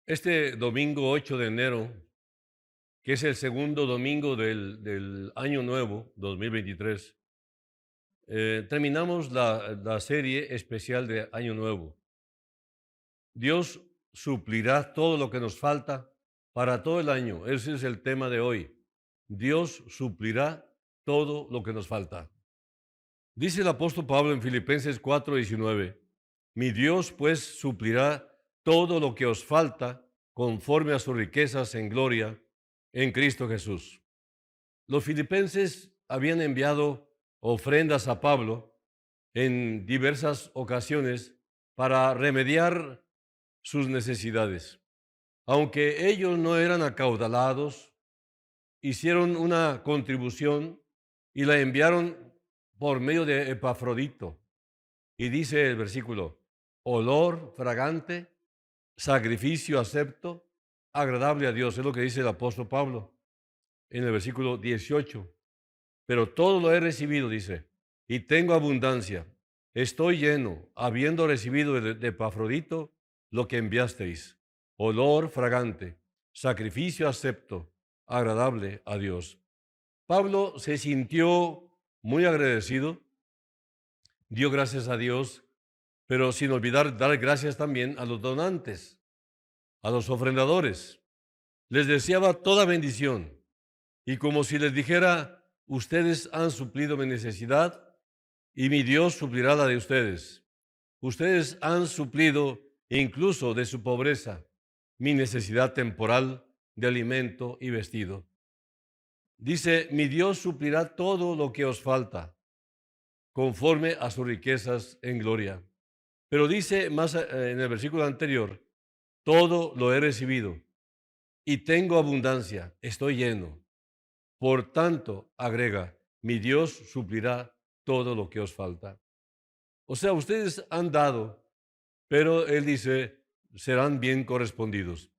Este domingo 8 de enero, que es el segundo domingo del año nuevo, 2023, terminamos la serie especial de Año Nuevo. Dios suplirá todo lo que nos falta para todo el año. Ese es el tema de hoy. Dios suplirá todo lo que nos falta. Dice el apóstol Pablo en Filipenses 4:19, mi Dios pues suplirá todo lo que os falta conforme a sus riquezas en gloria en Cristo Jesús. Los filipenses habían enviado ofrendas a Pablo en diversas ocasiones para remediar sus necesidades. Aunque ellos no eran acaudalados, hicieron una contribución y la enviaron por medio de Epafrodito. Y dice el versículo, olor fragante, sacrificio acepto, agradable a Dios. Es lo que dice el apóstol Pablo en el versículo 18. Pero todo lo he recibido, dice, y tengo abundancia. Estoy lleno, habiendo recibido de Epafrodito lo que enviasteis. Olor fragante, sacrificio acepto, agradable a Dios. Pablo se sintió muy agradecido, dio gracias a Dios, pero sin olvidar dar gracias también a los donantes, a los ofrendadores. Les deseaba toda bendición y como si les dijera, ustedes han suplido mi necesidad y mi Dios suplirá la de ustedes. Ustedes han suplido incluso de su pobreza mi necesidad temporal de alimento y vestido. Dice, mi Dios suplirá todo lo que os falta conforme a sus riquezas en gloria. Pero dice más en el versículo anterior, todo lo he recibido y tengo abundancia, estoy lleno. Por tanto, agrega, mi Dios suplirá todo lo que os falta. O sea, ustedes han dado, pero Él dice, serán bien correspondidos.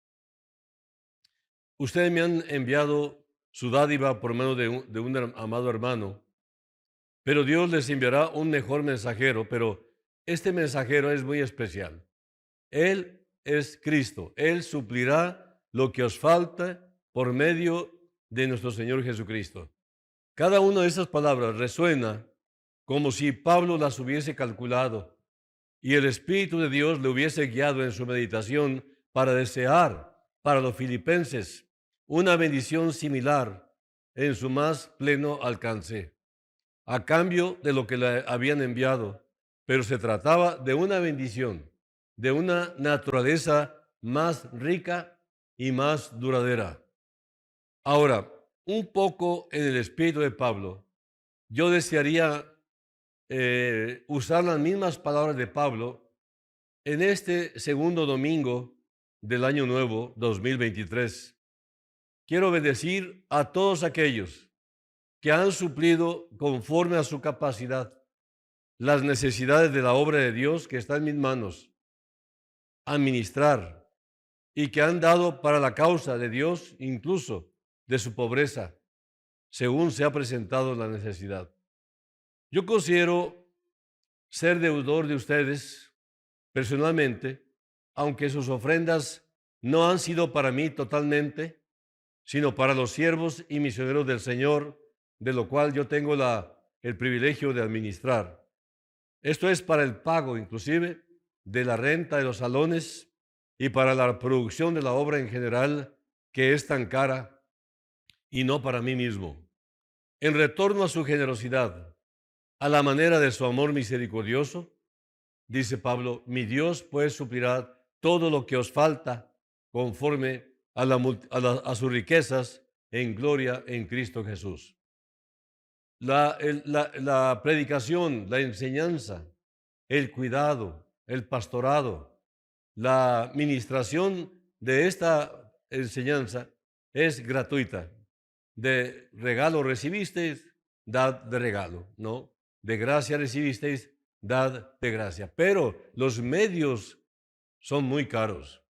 Ustedes me han enviado su dádiva por medio de un amado hermano, pero Dios les enviará un mejor mensajero, pero este mensajero es muy especial. Él es Cristo. Él suplirá lo que os falta por medio de nuestro Señor Jesucristo. Cada una de esas palabras resuena como si Pablo las hubiese calculado y el Espíritu de Dios le hubiese guiado en su meditación para desear para los filipenses una bendición similar en su más pleno alcance, a cambio de lo que le habían enviado, pero se trataba de una bendición, de una naturaleza más rica y más duradera. Ahora, un poco en el espíritu de Pablo, yo desearía usar las mismas palabras de Pablo en este segundo domingo del año nuevo 2023. Quiero bendecir a todos aquellos que han suplido conforme a su capacidad las necesidades de la obra de Dios que está en mis manos, administrar y que han dado para la causa de Dios, incluso de su pobreza, según se ha presentado la necesidad. Yo considero ser deudor de ustedes personalmente, aunque sus ofrendas no han sido para mí totalmente, sino para los siervos y misioneros del Señor, de lo cual yo tengo el privilegio de administrar. Esto es para el pago, inclusive, de la renta de los salones y para la producción de la obra en general, que es tan cara, y no para mí mismo. En retorno a su generosidad, a la manera de su amor misericordioso, dice Pablo, mi Dios pues suplirá todo lo que os falta conforme a sus riquezas en gloria en Cristo Jesús. La predicación, la enseñanza, el cuidado, el pastorado, la ministración de esta enseñanza es gratuita. De regalo recibisteis, dad de regalo, ¿no? De gracia recibisteis, dad de gracia. Pero los medios son muy caros.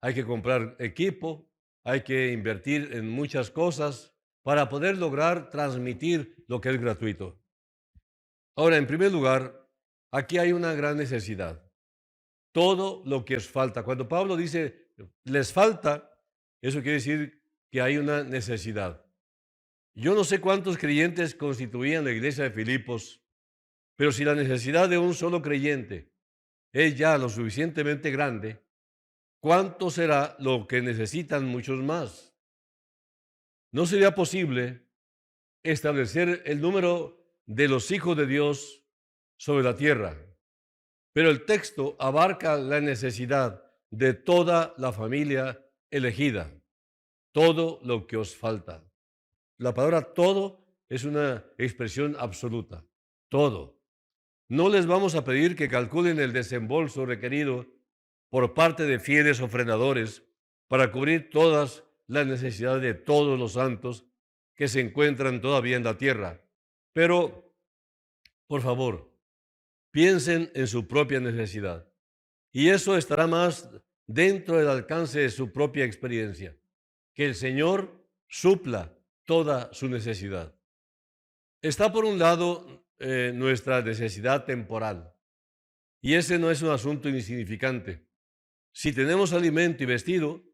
Hay que comprar equipo, hay que invertir en muchas cosas para poder lograr transmitir lo que es gratuito. Ahora, en primer lugar, aquí hay una gran necesidad. Todo lo que os falta. Cuando Pablo dice les falta, eso quiere decir que hay una necesidad. Yo no sé cuántos creyentes constituían la iglesia de Filipos, pero si la necesidad de un solo creyente es ya lo suficientemente grande, ¿cuánto será lo que necesitan muchos más? No sería posible establecer el número de los hijos de Dios sobre la tierra, pero el texto abarca la necesidad de toda la familia elegida, todo lo que os falta. La palabra todo es una expresión absoluta, todo. No les vamos a pedir que calculen el desembolso requerido por parte de fieles ofrendadores para cubrir todas las necesidades de todos los santos que se encuentran todavía en la tierra. Pero, por favor, piensen en su propia necesidad y eso estará más dentro del alcance de su propia experiencia. Que el Señor supla toda su necesidad. Está por un lado nuestra necesidad temporal y ese no es un asunto insignificante. Si tenemos alimento y vestido,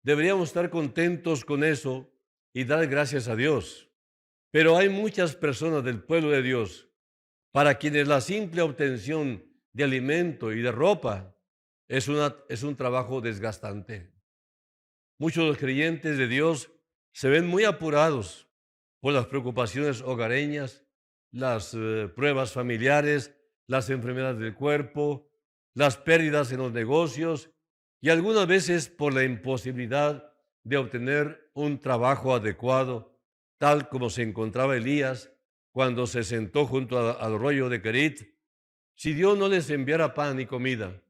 deberíamos estar contentos con eso y dar gracias a Dios. Pero hay muchas personas del pueblo de Dios para quienes la simple obtención de alimento y de ropa es un trabajo desgastante. Muchos de los creyentes de Dios se ven muy apurados por las preocupaciones hogareñas, las pruebas familiares, las enfermedades del cuerpo, las pérdidas en los negocios y algunas veces por la imposibilidad de obtener un trabajo adecuado, tal como se encontraba Elías cuando se sentó junto al arroyo de Kerit. Si Dios no les enviara pan y comida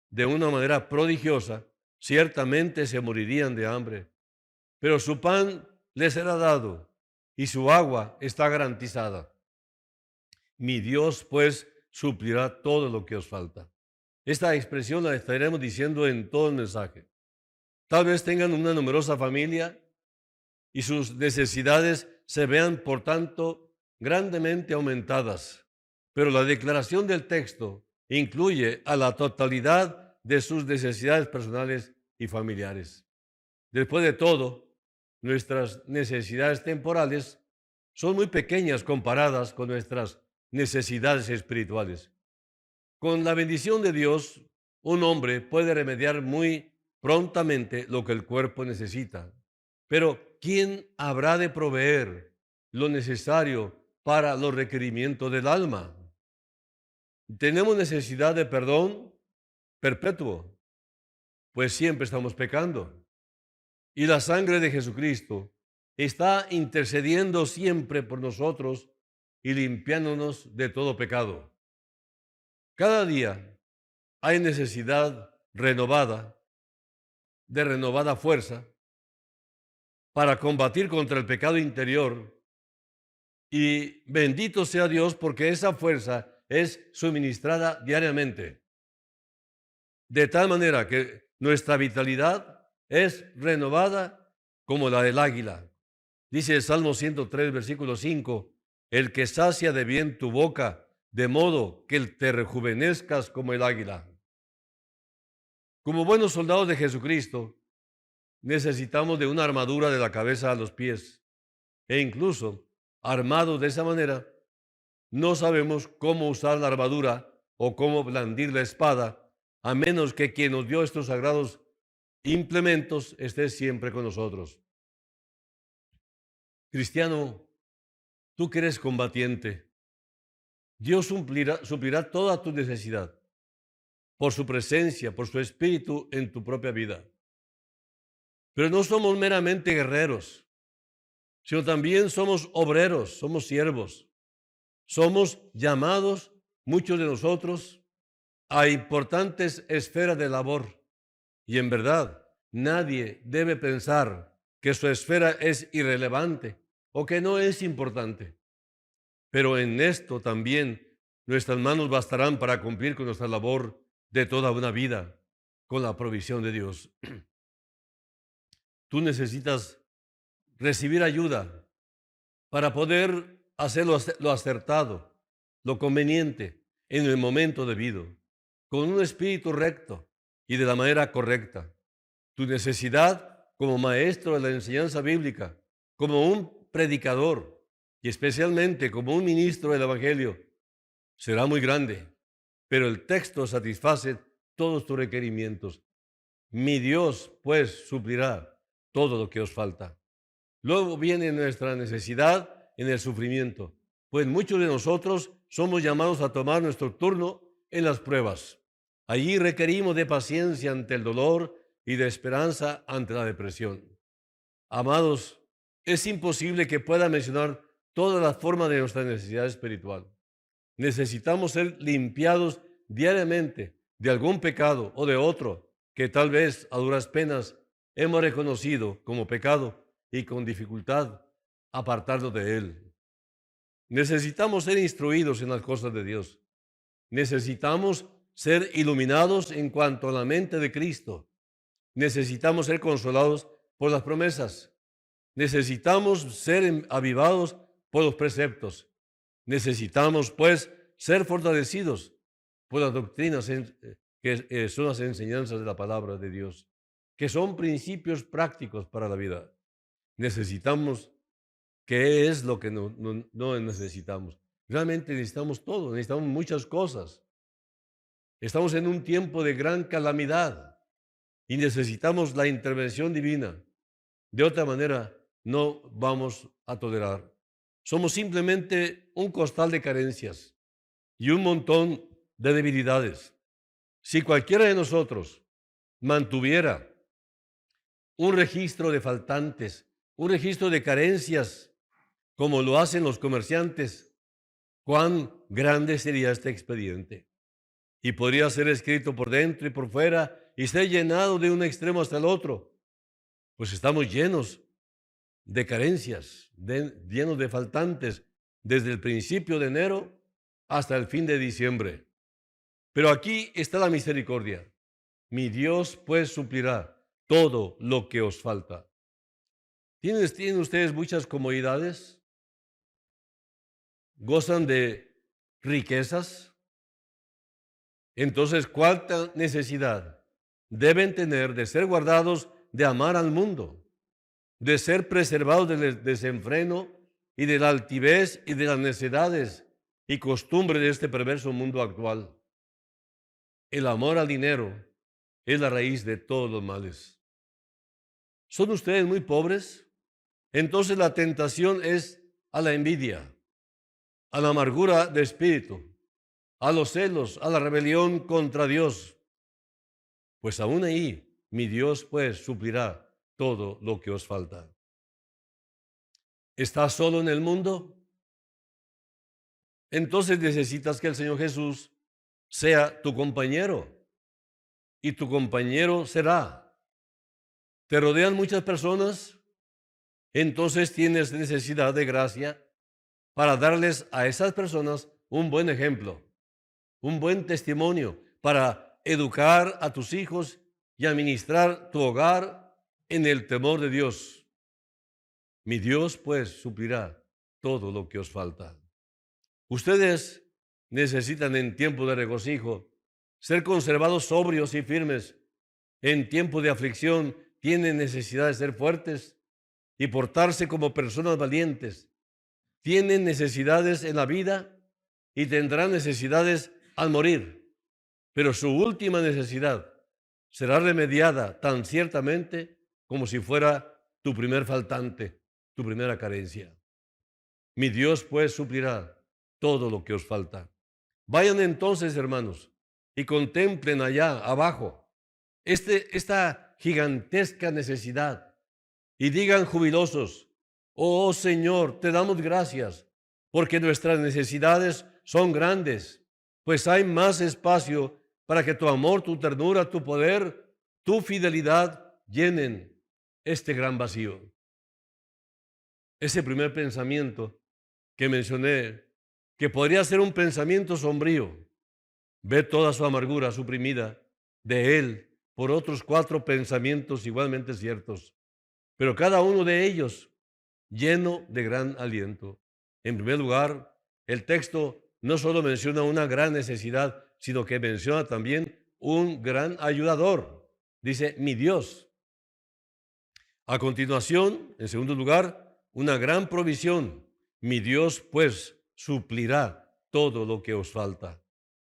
de una manera prodigiosa, ciertamente se morirían de hambre. Pero su pan les será dado y su agua está garantizada. Mi Dios, pues, suplirá todo lo que os falta. Esta expresión la estaremos diciendo en todo el mensaje. Tal vez tengan una numerosa familia y sus necesidades se vean, por tanto, grandemente aumentadas. Pero la declaración del texto incluye a la totalidad de sus necesidades personales y familiares. Después de todo, nuestras necesidades temporales son muy pequeñas comparadas con nuestras necesidades espirituales. Con la bendición de Dios, un hombre puede remediar muy prontamente lo que el cuerpo necesita. Pero, ¿quién habrá de proveer lo necesario para los requerimientos del alma? Tenemos necesidad de perdón perpetuo, pues siempre estamos pecando. Y la sangre de Jesucristo está intercediendo siempre por nosotros y limpiándonos de todo pecado. Cada día hay necesidad de renovada fuerza para combatir contra el pecado interior. Y bendito sea Dios porque esa fuerza es suministrada diariamente. De tal manera que nuestra vitalidad es renovada como la del águila. Dice el Salmo 103, versículo 5, el que sacia de bien tu boca, de modo que te rejuvenezcas como el águila. Como buenos soldados de Jesucristo, necesitamos de una armadura de la cabeza a los pies. E incluso, armados de esa manera, no sabemos cómo usar la armadura o cómo blandir la espada, a menos que quien nos dio estos sagrados implementos esté siempre con nosotros. Cristiano, tú que eres combatiente, Dios suplirá toda tu necesidad por su presencia, por su espíritu en tu propia vida. Pero no somos meramente guerreros, sino también somos obreros, somos siervos. Somos llamados, muchos de nosotros, a importantes esferas de labor. Y en verdad, nadie debe pensar que su esfera es irrelevante o que no es importante. Pero en esto también nuestras manos bastarán para cumplir con nuestra labor de toda una vida, con la provisión de Dios. Tú necesitas recibir ayuda para poder hacer lo acertado, lo conveniente en el momento debido, con un espíritu recto y de la manera correcta. Tu necesidad como maestro de la enseñanza bíblica, como un predicador y especialmente como un ministro del Evangelio, será muy grande, pero el texto satisface todos tus requerimientos. Mi Dios, pues, suplirá todo lo que os falta. Luego viene nuestra necesidad en el sufrimiento, pues muchos de nosotros somos llamados a tomar nuestro turno en las pruebas. Allí requerimos de paciencia ante el dolor y de esperanza ante la depresión. Amados, es imposible que pueda mencionar todas las formas de nuestra necesidad espiritual. Necesitamos ser limpiados diariamente de algún pecado o de otro que tal vez a duras penas hemos reconocido como pecado y con dificultad apartarnos de él. Necesitamos ser instruidos en las cosas de Dios. Necesitamos ser iluminados en cuanto a la mente de Cristo. Necesitamos ser consolados por las promesas. Necesitamos ser avivados por los preceptos. Necesitamos, pues, ser fortalecidos por las doctrinas que son las enseñanzas de la palabra de Dios, que son principios prácticos para la vida. Necesitamos, ¿qué es lo que no necesitamos? Realmente necesitamos todo, necesitamos muchas cosas. Estamos en un tiempo de gran calamidad y necesitamos la intervención divina. De otra manera, no vamos a tolerar. Somos simplemente un costal de carencias y un montón de debilidades. Si cualquiera de nosotros mantuviera un registro de faltantes, un registro de carencias, como lo hacen los comerciantes, cuán grande sería este expediente. Y podría ser escrito por dentro y por fuera y ser llenado de un extremo hasta el otro. Pues estamos llenos de carencias, llenos de faltantes, desde el principio de enero hasta el fin de diciembre. Pero aquí está la misericordia. Mi Dios pues suplirá todo lo que os falta. ¿Tienen ustedes muchas comodidades? ¿Gozan de riquezas? Entonces, ¿cuánta necesidad deben tener de ser guardados de amar al mundo, de ser preservados del desenfreno y de la altivez y de las necedades y costumbres de este perverso mundo actual? El amor al dinero es la raíz de todos los males. ¿Son ustedes muy pobres? Entonces la tentación es a la envidia, a la amargura de espíritu, a los celos, a la rebelión contra Dios. Pues aún ahí mi Dios pues suplirá todo lo que os falta. ¿Estás solo en el mundo? Entonces necesitas que el Señor Jesús sea tu compañero y tu compañero será. ¿Te rodean muchas personas? Entonces tienes necesidad de gracia para darles a esas personas un buen ejemplo, un buen testimonio, para educar a tus hijos y administrar tu hogar en el temor de Dios. Mi Dios, pues, suplirá todo lo que os falta. Ustedes necesitan en tiempo de regocijo ser conservados sobrios y firmes. En tiempo de aflicción tienen necesidad de ser fuertes y portarse como personas valientes. Tienen necesidades en la vida y tendrán necesidades al morir, pero su última necesidad será remediada tan ciertamente como si fuera tu primer faltante, tu primera carencia. Mi Dios pues suplirá todo lo que os falta. Vayan entonces, hermanos, y contemplen allá abajo esta gigantesca necesidad y digan jubilosos: oh Señor, te damos gracias porque nuestras necesidades son grandes, pues hay más espacio para que tu amor, tu ternura, tu poder, tu fidelidad llenen este gran vacío. Ese primer pensamiento que mencioné, que podría ser un pensamiento sombrío, ve toda su amargura suprimida de él por otros 4 pensamientos igualmente ciertos, pero cada uno de ellos lleno de gran aliento. En primer lugar, el texto no solo menciona una gran necesidad, sino que menciona también un gran ayudador. Dice, mi Dios. A continuación, en segundo lugar, una gran provisión. Mi Dios, pues, suplirá todo lo que os falta.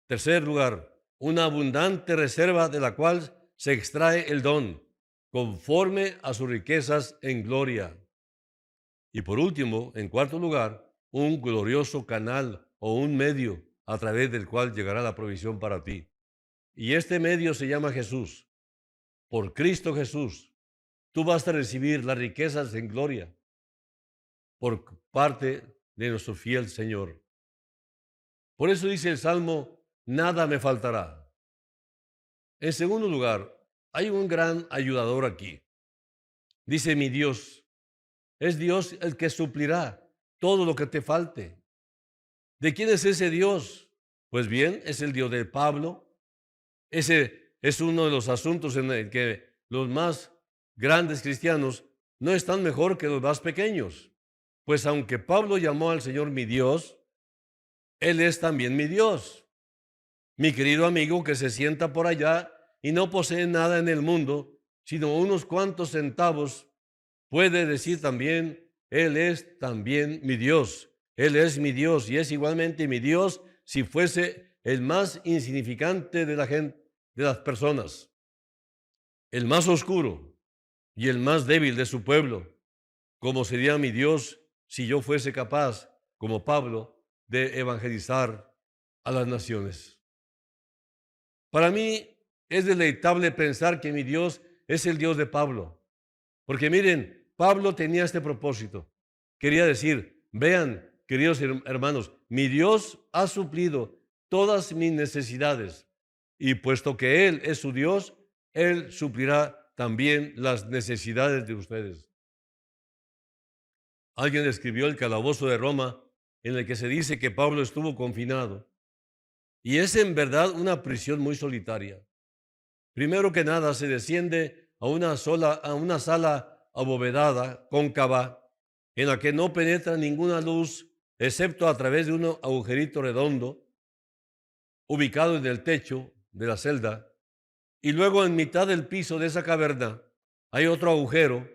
Tercer lugar, una abundante reserva de la cual se extrae el don, conforme a sus riquezas en gloria. Y por último, en cuarto lugar, un glorioso canal o un medio a través del cual llegará la provisión para ti. Y este medio se llama Jesús. Por Cristo Jesús, tú vas a recibir las riquezas en gloria por parte de nuestro fiel Señor. Por eso dice el Salmo, nada me faltará. En segundo lugar, hay un gran ayudador aquí. Dice mi Dios, es Dios el que suplirá todo lo que te falte. ¿De quién es ese Dios? Pues bien, es el Dios de Pablo. Ese es uno de los asuntos en el que los más grandes cristianos no están mejor que los más pequeños. Pues aunque Pablo llamó al Señor mi Dios, Él es también mi Dios. Mi querido amigo que se sienta por allá y no posee nada en el mundo, sino unos cuantos centavos, puede decir también, Él es también mi Dios. Él es mi Dios y es igualmente mi Dios si fuese el más insignificante de la gente, de las personas, el más oscuro y el más débil de su pueblo, como sería mi Dios si yo fuese capaz, como Pablo, de evangelizar a las naciones. Para mí es deleitable pensar que mi Dios es el Dios de Pablo, porque miren, Pablo tenía este propósito. Quería decir, vean, queridos hermanos, mi Dios ha suplido todas mis necesidades y puesto que Él es su Dios, Él suplirá también las necesidades de ustedes. Alguien escribió El calabozo de Roma, en el que se dice que Pablo estuvo confinado. Y es en verdad una prisión muy solitaria. Primero que nada, se desciende a una sala abovedada, cóncava, en la que no penetra ninguna luz, excepto a través de un agujerito redondo, ubicado en el techo de la celda. Y luego en mitad del piso de esa caverna hay otro agujero,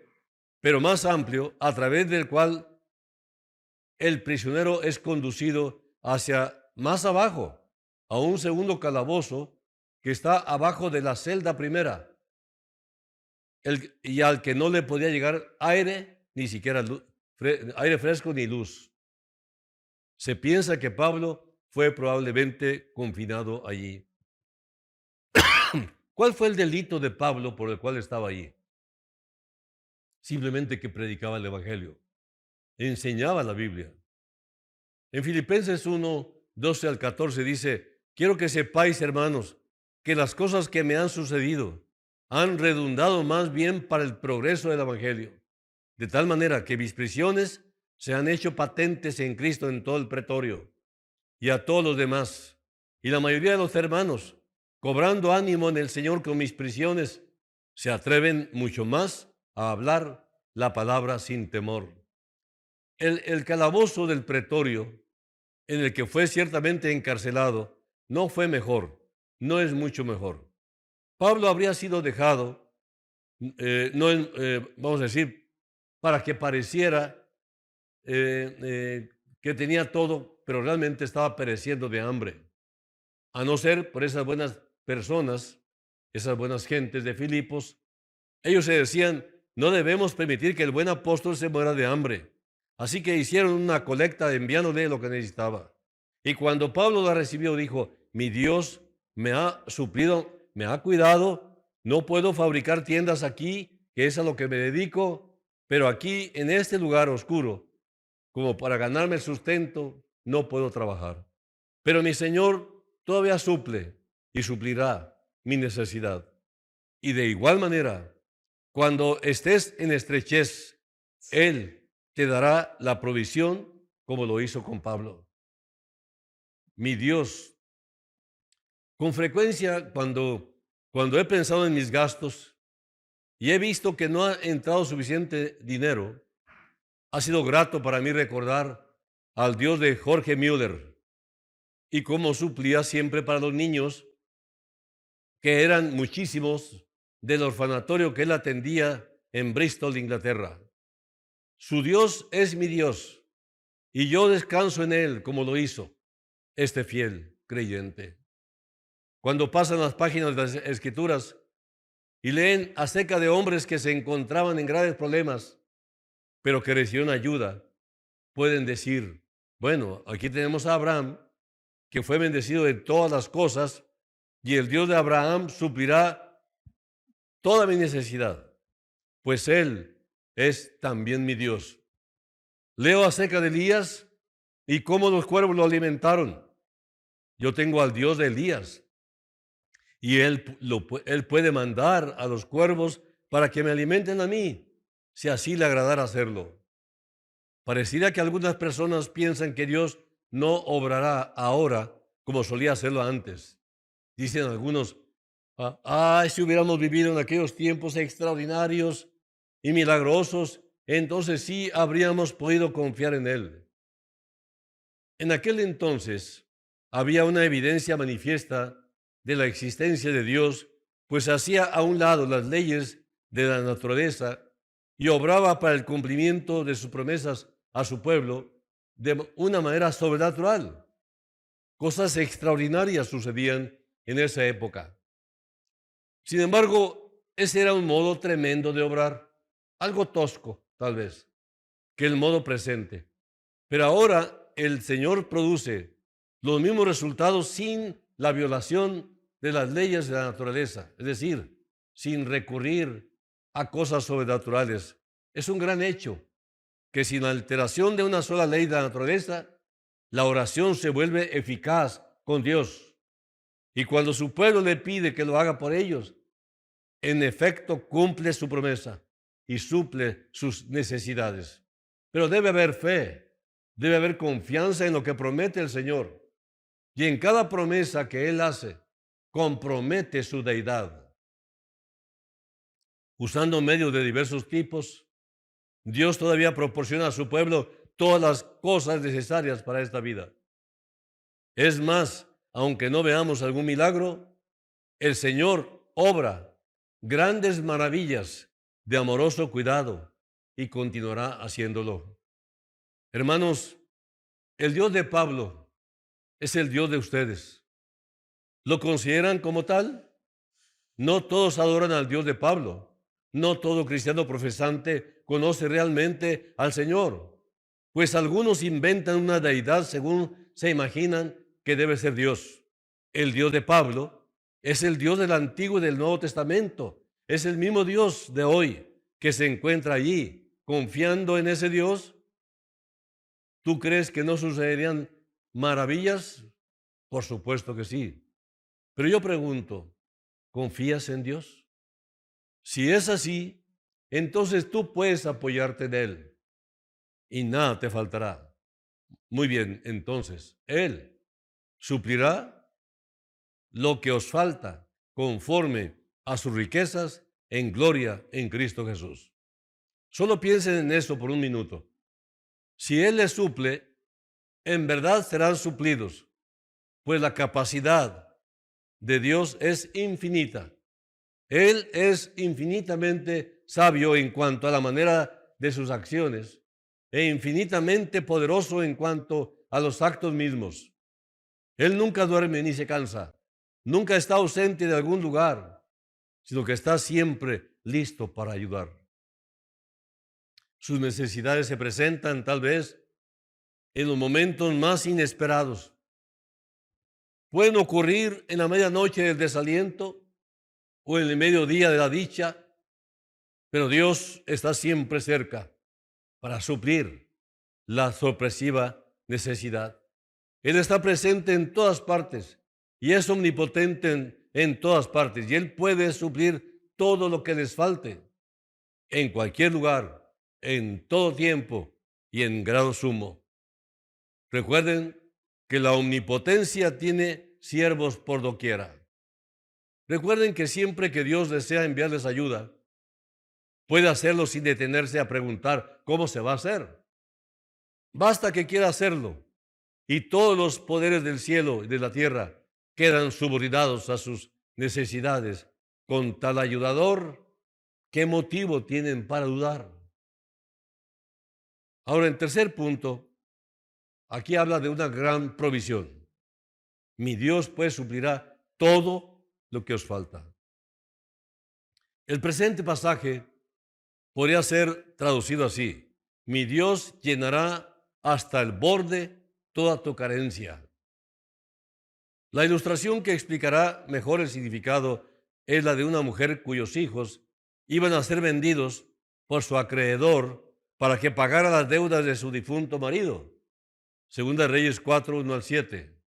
pero más amplio, a través del cual el prisionero es conducido hacia más abajo, a un segundo calabozo que está abajo de la celda primera, y al que no le podía llegar aire, ni siquiera aire fresco ni luz. Se piensa que Pablo fue probablemente confinado allí. ¿Cuál fue el delito de Pablo por el cual estaba allí? Simplemente que predicaba el Evangelio, enseñaba la Biblia. En Filipenses 1, 12 al 14 dice, quiero que sepáis, hermanos, que las cosas que me han sucedido han redundado más bien para el progreso del Evangelio, de tal manera que mis prisiones se han hecho patentes en Cristo en todo el pretorio y a todos los demás. Y la mayoría de los hermanos, cobrando ánimo en el Señor con mis prisiones, se atreven mucho más a hablar la palabra sin temor. El calabozo del pretorio, en el que fue ciertamente encarcelado, no fue mejor, no es mucho mejor. Pablo habría sido dejado, vamos a decir, para que pareciera que tenía todo, pero realmente estaba pereciendo de hambre, a no ser por esas buenas personas, esas buenas gentes de Filipos. Ellos se decían, no debemos permitir que el buen apóstol se muera de hambre. Así que hicieron una colecta enviándole lo que necesitaba. Y cuando Pablo la recibió, dijo, mi Dios me ha suplido, me ha cuidado, no puedo fabricar tiendas aquí, que es a lo que me dedico, pero aquí, en este lugar oscuro, como para ganarme el sustento, no puedo trabajar. Pero mi Señor todavía suple y suplirá mi necesidad. Y de igual manera, cuando estés en estrechez, Él te dará la provisión como lo hizo con Pablo. Mi Dios, con frecuencia cuando he pensado en mis gastos y he visto que no ha entrado suficiente dinero, ha sido grato para mí recordar al Dios de Jorge Müller y cómo suplía siempre para los niños, que eran muchísimos del orfanatorio que él atendía en Bristol, Inglaterra. Su Dios es mi Dios, y yo descanso en Él como lo hizo este fiel creyente. Cuando pasan las páginas de las Escrituras y leen acerca de hombres que se encontraban en graves problemas, pero que recibieron ayuda, pueden decir, bueno, aquí tenemos a Abraham, que fue bendecido de todas las cosas, y el Dios de Abraham suplirá toda mi necesidad, pues Él es también mi Dios. Leo acerca de Elías y cómo los cuervos lo alimentaron. Yo tengo al Dios de Elías, y él puede mandar a los cuervos para que me alimenten a mí, si así le agradara hacerlo. Pareciera que algunas personas piensan que Dios no obrará ahora como solía hacerlo antes. Dicen algunos, si hubiéramos vivido en aquellos tiempos extraordinarios y milagrosos, entonces sí habríamos podido confiar en Él. En aquel entonces había una evidencia manifiesta de la existencia de Dios, pues hacía a un lado las leyes de la naturaleza y obraba para el cumplimiento de sus promesas a su pueblo de una manera sobrenatural. Cosas extraordinarias sucedían en esa época. Sin embargo, ese era un modo tremendo de obrar, algo tosco, tal vez, que el modo presente. Pero ahora el Señor produce los mismos resultados sin la violación de las leyes de la naturaleza, es decir, sin recurrir a cosas sobrenaturales. Es un gran hecho que sin alteración de una sola ley de la naturaleza, la oración se vuelve eficaz con Dios. Y cuando su pueblo le pide que lo haga por ellos, en efecto cumple su promesa y suple sus necesidades. Pero debe haber fe, debe haber confianza en lo que promete el Señor. Y en cada promesa que Él hace, compromete su deidad. Usando medios de diversos tipos, Dios todavía proporciona a su pueblo todas las cosas necesarias para esta vida. Es más, aunque no veamos algún milagro, el Señor obra grandes maravillas de amoroso cuidado y continuará haciéndolo. Hermanos, el Dios de Pablo es el Dios de ustedes. ¿Lo consideran como tal? No todos adoran al Dios de Pablo. No todo cristiano profesante conoce realmente al Señor, pues algunos inventan una deidad según se imaginan que debe ser Dios. El Dios de Pablo es el Dios del Antiguo y del Nuevo Testamento. Es el mismo Dios de hoy que se encuentra allí. Confiando en ese Dios, ¿tú crees que no sucederían maravillas? Por supuesto que sí. Pero yo pregunto, ¿confías en Dios? Si es así, entonces tú puedes apoyarte en Él y nada te faltará. Muy bien, entonces, Él suplirá lo que os falta conforme a sus riquezas en gloria en Cristo Jesús. Solo piensen en eso por un minuto. Si Él les suple, en verdad serán suplidos, pues la capacidad de Dios es infinita. Él es infinitamente sabio en cuanto a la manera de sus acciones e infinitamente poderoso en cuanto a los actos mismos. Él nunca duerme ni se cansa, nunca está ausente de algún lugar, sino que está siempre listo para ayudar. Sus necesidades se presentan tal vez en los momentos más inesperados. Pueden ocurrir en la medianoche del desaliento o en el mediodía de la dicha, pero Dios está siempre cerca para suplir la sorpresiva necesidad. Él está presente en todas partes y es omnipotente en todas partes, y Él puede suplir todo lo que les falte en cualquier lugar, en todo tiempo y en grado sumo. Recuerden que la omnipotencia tiene siervos por doquiera. Recuerden que siempre que Dios desea enviarles ayuda, puede hacerlo sin detenerse a preguntar cómo se va a hacer. Basta que quiera hacerlo y todos los poderes del cielo y de la tierra quedan subordinados a sus necesidades. Con tal ayudador, ¿Qué motivo tienen para dudar? Ahora, en tercer punto, aquí habla de una gran provisión. Mi Dios pues suplirá todo lo que os falta. El presente pasaje podría ser traducido así: mi Dios llenará hasta el borde toda tu carencia. La ilustración que explicará mejor el significado es la de una mujer cuyos hijos iban a ser vendidos por su acreedor para que pagara las deudas de su difunto marido. Segunda Reyes 4, 1 al 7.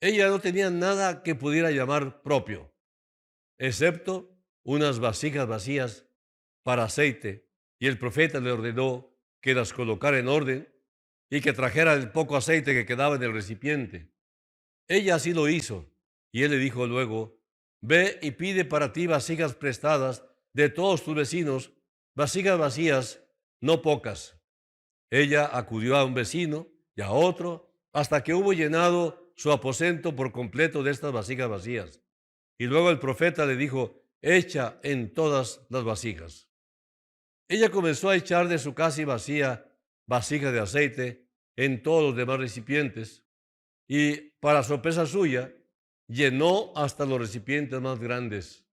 Ella no tenía nada que pudiera llamar propio, excepto unas vasijas vacías para aceite, y el profeta le ordenó que las colocara en orden y que trajera el poco aceite que quedaba en el recipiente. Ella así lo hizo, y él le dijo luego: ve y pide para ti vasijas prestadas de todos tus vecinos, vasijas vacías, no pocas. Ella acudió a un vecino y a otro, hasta que hubo llenado su aposento por completo de estas vasijas vacías. Y luego el profeta le dijo: echa en todas las vasijas. Ella comenzó a echar de su casi vacía vasija de aceite en todos los demás recipientes, y para sorpresa suya, llenó hasta los recipientes más grandes.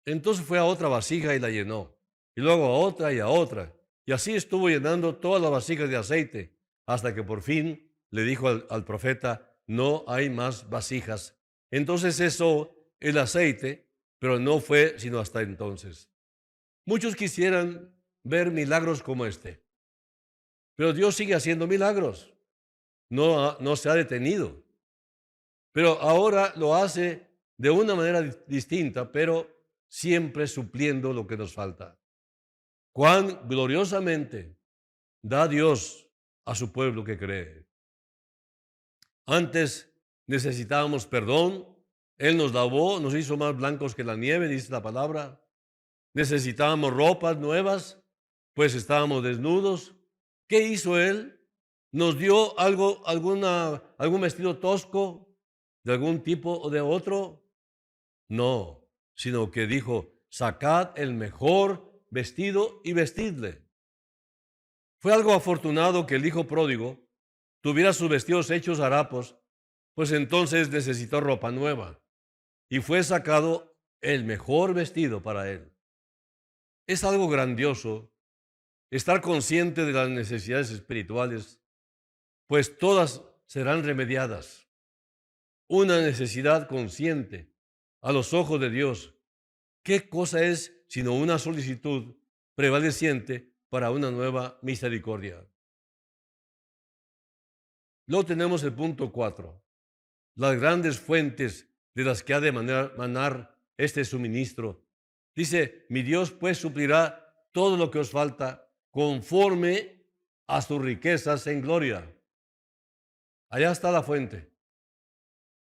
Entonces fue a otra vasija y la llenó, y luego a otra y a otra, y así estuvo llenando todas las vasijas de aceite, hasta que por fin le dijo al profeta: no hay más vasijas. Entonces cesó el aceite, pero no fue sino hasta entonces. Muchos quisieran ver milagros como este, pero Dios sigue haciendo milagros, no se ha detenido, pero ahora lo hace de una manera distinta, pero siempre supliendo lo que nos falta. Cuán gloriosamente da Dios a su pueblo que cree. Antes necesitábamos perdón, Él nos lavó, nos hizo más blancos que la nieve, dice la palabra. Necesitábamos ropas nuevas, pues estábamos desnudos. ¿Qué hizo Él? ¿Nos dio algún vestido tosco de algún tipo o de otro? No, sino que dijo: sacad el mejor vestido y vestidle. Fue algo afortunado que el hijo pródigo tuviera sus vestidos hechos harapos, pues entonces necesitó ropa nueva, y fue sacado el mejor vestido para él. Es algo grandioso estar consciente de las necesidades espirituales, pues todas serán remediadas. Una necesidad consciente a los ojos de Dios, ¿qué cosa es sino una solicitud prevaleciente para una nueva misericordia? Luego tenemos el punto 4, las grandes fuentes de las que ha de manar este suministro. Dice: mi Dios pues suplirá todo lo que os falta conforme a sus riquezas en gloria. Allá está la fuente.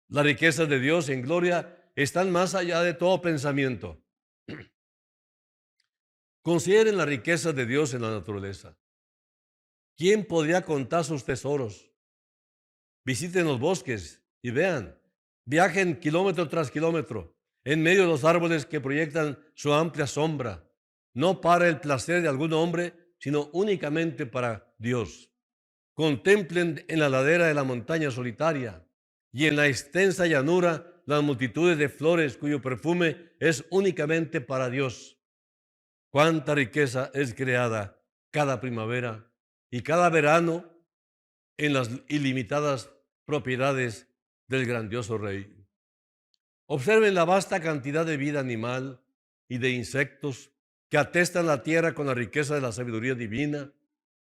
Las riquezas de Dios en gloria están más allá de todo pensamiento. Consideren las riquezas de Dios en la naturaleza. ¿Quién podría contar sus tesoros? Visiten los bosques y vean. Viajen kilómetro tras kilómetro en medio de los árboles que proyectan su amplia sombra, no para el placer de algún hombre, sino únicamente para Dios. Contemplen en la ladera de la montaña solitaria y en la extensa llanura las multitudes de flores cuyo perfume es únicamente para Dios. Cuánta riqueza es creada cada primavera y cada verano en las ilimitadas propiedades del grandioso Rey. Observen la vasta cantidad de vida animal y de insectos que atestan la tierra con la riqueza de la sabiduría divina,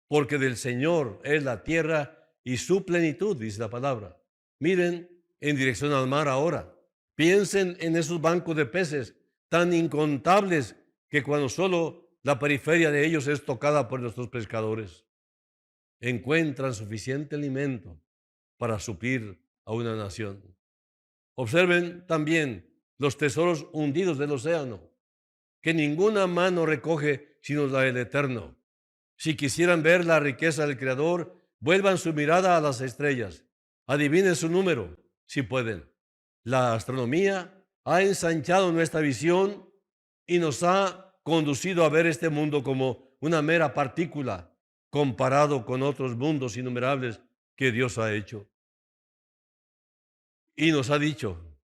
porque del Señor es la tierra y su plenitud, dice la palabra. Miren en dirección al mar ahora. Piensen en esos bancos de peces tan incontables que cuando solo la periferia de ellos es tocada por nuestros pescadores, encuentran suficiente alimento para suplir a una nación. Observen también los tesoros hundidos del océano, que ninguna mano recoge sino la del Eterno. Si quisieran ver la riqueza del Creador, vuelvan su mirada a las estrellas. Adivinen su número, si pueden. La astronomía ha ensanchado nuestra visión y nos ha conducido a ver este mundo como una mera partícula comparado con otros mundos innumerables que Dios ha hecho. Y nos ha dicho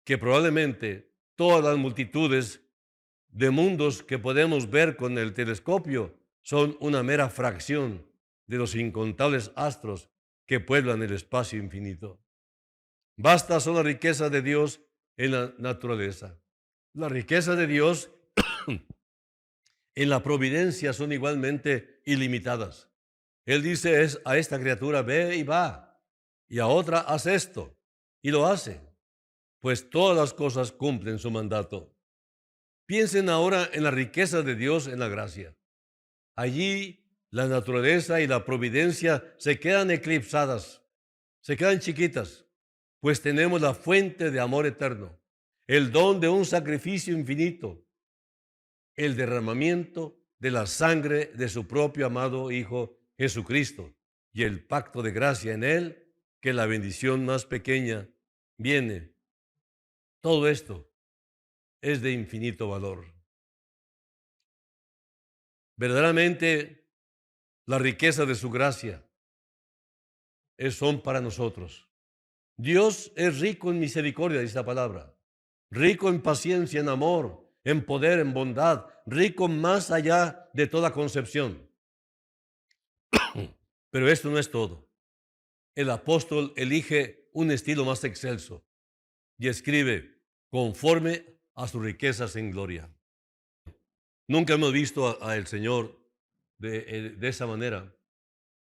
que probablemente todas las multitudes de mundos que podemos ver con el telescopio son una mera fracción de los incontables astros que pueblan el espacio infinito. Vastas son las riquezas de Dios en la naturaleza. Las riquezas de Dios en la providencia son igualmente ilimitadas. Él dice a esta criatura, ve y va, y a otra, haz esto, y lo hace, pues todas las cosas cumplen su mandato. Piensen ahora en la riqueza de Dios en la gracia. Allí la naturaleza y la providencia se quedan eclipsadas, se quedan chiquitas, pues tenemos la fuente de amor eterno, el don de un sacrificio infinito, el derramamiento de la sangre de su propio amado Hijo Jesucristo y el pacto de gracia en él, que la bendición más pequeña viene. Todo esto es de infinito valor. Verdaderamente, la riqueza de su gracia son para nosotros. Dios es rico en misericordia, dice la palabra, rico en paciencia, en amor, en poder, en bondad, rico más allá de toda concepción. Pero esto no es todo. El apóstol elige un estilo más excelso y escribe conforme a sus riquezas en gloria. Nunca hemos visto al Señor de esa manera.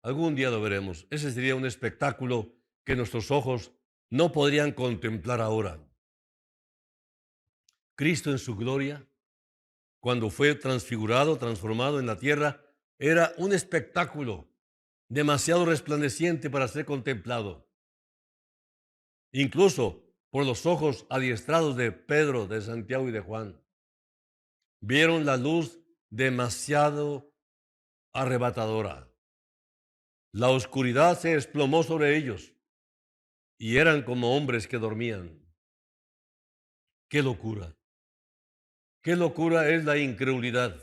Algún día lo veremos. Ese sería un espectáculo que nuestros ojos no podrían contemplar ahora. Cristo en su gloria, cuando fue transfigurado, transformado en la tierra, era un espectáculo demasiado resplandeciente para ser contemplado. Incluso por los ojos adiestrados de Pedro, de Santiago y de Juan. Vieron la luz demasiado arrebatadora. La oscuridad se desplomó sobre ellos y eran como hombres que dormían. ¡Qué locura! ¡Qué locura es la incredulidad!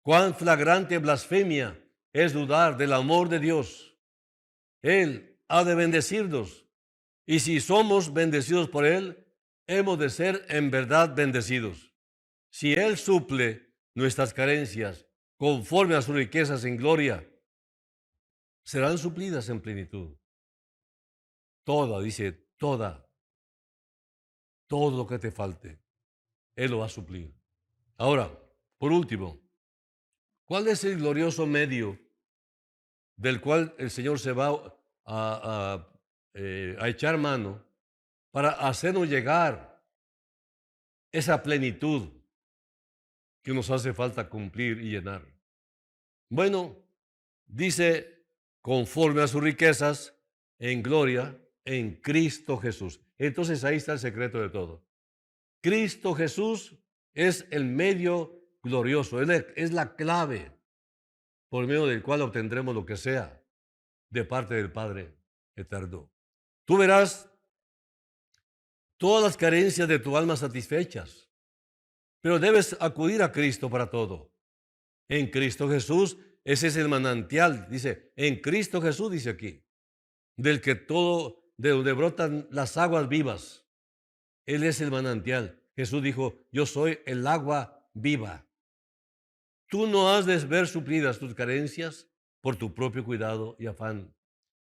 ¡Cuán flagrante blasfemia es dudar del amor de Dios! Él ha de bendecirnos, y si somos bendecidos por Él, hemos de ser en verdad bendecidos. Si Él suple nuestras carencias conforme a sus riquezas en gloria, serán suplidas en plenitud. Toda, dice, todo lo que te falte, Él lo va a suplir. Ahora, por último, ¿cuál es el glorioso medio del cual el Señor se va a echar mano para hacernos llegar esa plenitud que nos hace falta cumplir y llenar? Bueno, dice, conforme a sus riquezas en gloria en Cristo Jesús. Entonces ahí está el secreto de todo. Cristo Jesús es el medio glorioso, es la clave por medio del cual obtendremos lo que sea de parte del Padre eterno. Tú verás todas las carencias de tu alma satisfechas, pero debes acudir a Cristo para todo. En Cristo Jesús, ese es el manantial, dice, en Cristo Jesús, dice aquí, de donde brotan las aguas vivas. Él es el manantial. Jesús dijo, yo soy el agua viva. Tú no has de ver suplidas tus carencias por tu propio cuidado y afán.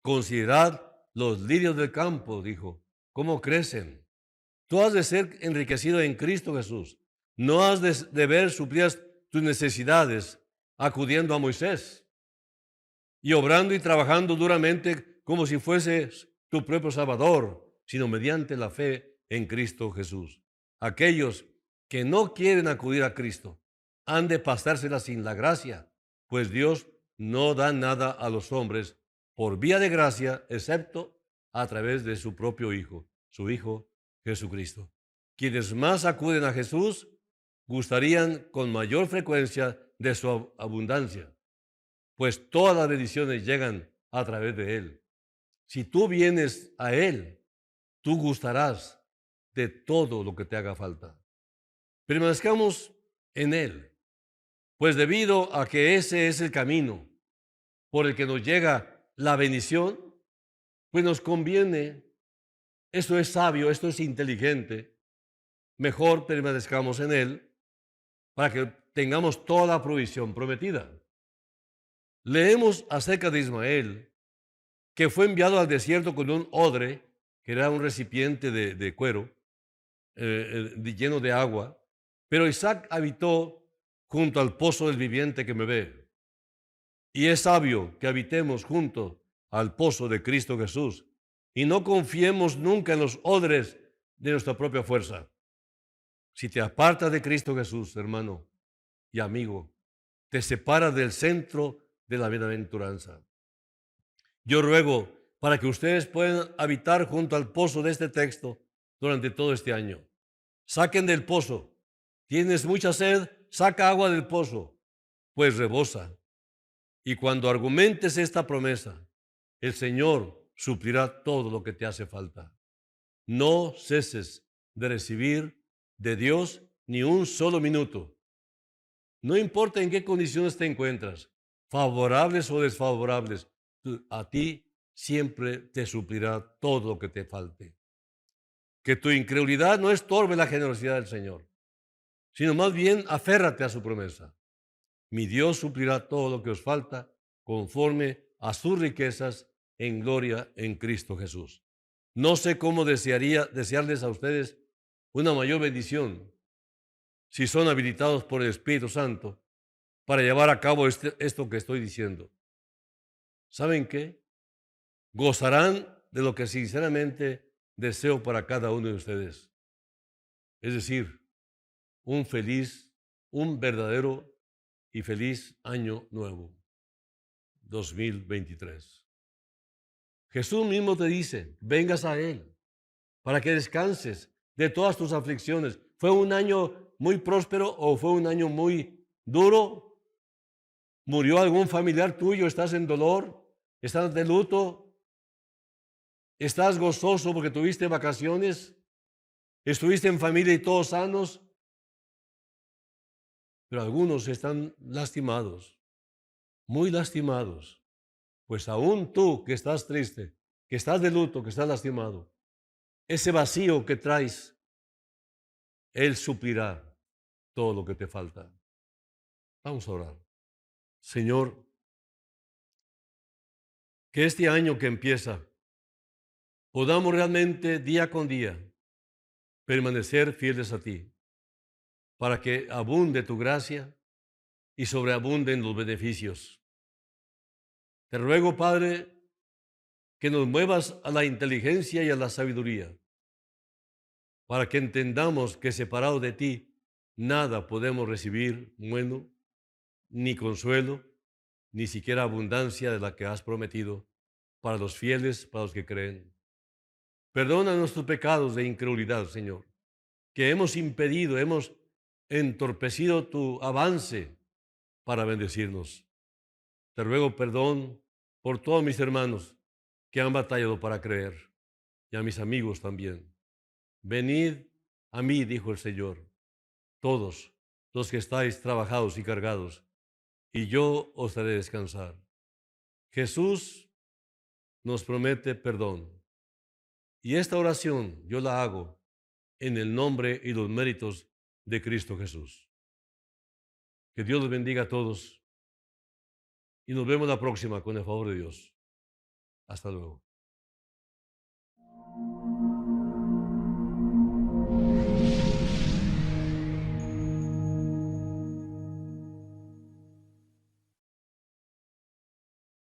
Considerad los lirios del campo, dijo, cómo crecen. Tú has de ser enriquecido en Cristo Jesús. No has de ver suplidas tus necesidades acudiendo a Moisés y obrando y trabajando duramente como si fueses tu propio Salvador, sino mediante la fe en Cristo Jesús. Aquellos que no quieren acudir a Cristo han de pasársela sin la gracia, pues Dios no da nada a los hombres por vía de gracia, excepto a través de su propio Hijo, su Hijo Jesucristo. Quienes más acuden a Jesús gustarían con mayor frecuencia de su abundancia, pues todas las bendiciones llegan a través de Él. Si tú vienes a Él, tú gustarás de todo lo que te haga falta. Permanezcamos en Él, pues debido a que ese es el camino por el que nos llega la bendición, pues nos conviene, esto es sabio, esto es inteligente, mejor permanezcamos en Él para que tengamos toda la provisión prometida. Leemos acerca de Ismael, que fue enviado al desierto con un odre, que era un recipiente de cuero, lleno de agua, pero Isaac habitó junto al pozo del viviente que me ve. Y es sabio que habitemos junto al pozo de Cristo Jesús y no confiemos nunca en los odres de nuestra propia fuerza. Si te apartas de Cristo Jesús, hermano y amigo, te separas del centro de la bienaventuranza. Yo ruego para que ustedes puedan habitar junto al pozo de este texto durante todo este año. Saquen del pozo. ¿Tienes mucha sed? Saca agua del pozo, pues rebosa. Y cuando argumentes esta promesa, el Señor suplirá todo lo que te hace falta. No ceses de recibir de Dios ni un solo minuto. No importa en qué condiciones te encuentras, favorables o desfavorables, a ti siempre te suplirá todo lo que te falte. Que tu incredulidad no estorbe la generosidad del Señor, sino más bien aférrate a su promesa. Mi Dios suplirá todo lo que os falta conforme a sus riquezas en gloria en Cristo Jesús. No sé cómo desearles a ustedes una mayor bendición si son habilitados por el Espíritu Santo para llevar a cabo esto que estoy diciendo. ¿Saben qué? Gozarán de lo que sinceramente deseo para cada uno de ustedes. Es decir, un verdadero y feliz año nuevo, 2023. Jesús mismo te dice, vengas a Él para que descanses de todas tus aflicciones. ¿Fue un año muy próspero o fue un año muy duro? ¿Murió algún familiar tuyo? ¿Estás en dolor? ¿Estás de luto? ¿Estás gozoso porque tuviste vacaciones? ¿Estuviste en familia y todos sanos? Pero algunos están lastimados, muy lastimados. Pues aún tú que estás triste, que estás de luto, que estás lastimado, ese vacío que traes, Él suplirá todo lo que te falta. Vamos a orar. Señor, que este año que empieza podamos realmente día con día permanecer fieles a ti, para que abunde tu gracia y sobreabunden los beneficios. Te ruego, Padre, que nos muevas a la inteligencia y a la sabiduría, para que entendamos que separados de ti, nada podemos recibir bueno, ni consuelo, ni siquiera abundancia de la que has prometido para los fieles, para los que creen. Perdona nuestros pecados de incredulidad, Señor, que hemos impedido, hemos entorpecido tu avance para bendecirnos. Te ruego perdón por todos mis hermanos que han batallado para creer y a mis amigos también. Venid a mí, dijo el Señor, todos los que estáis trabajados y cargados, y yo os haré descansar. Jesús nos promete perdón. Y esta oración yo la hago en el nombre y los méritos de Cristo Jesús. Que Dios los bendiga a todos y nos vemos la próxima con el favor de Dios. Hasta luego.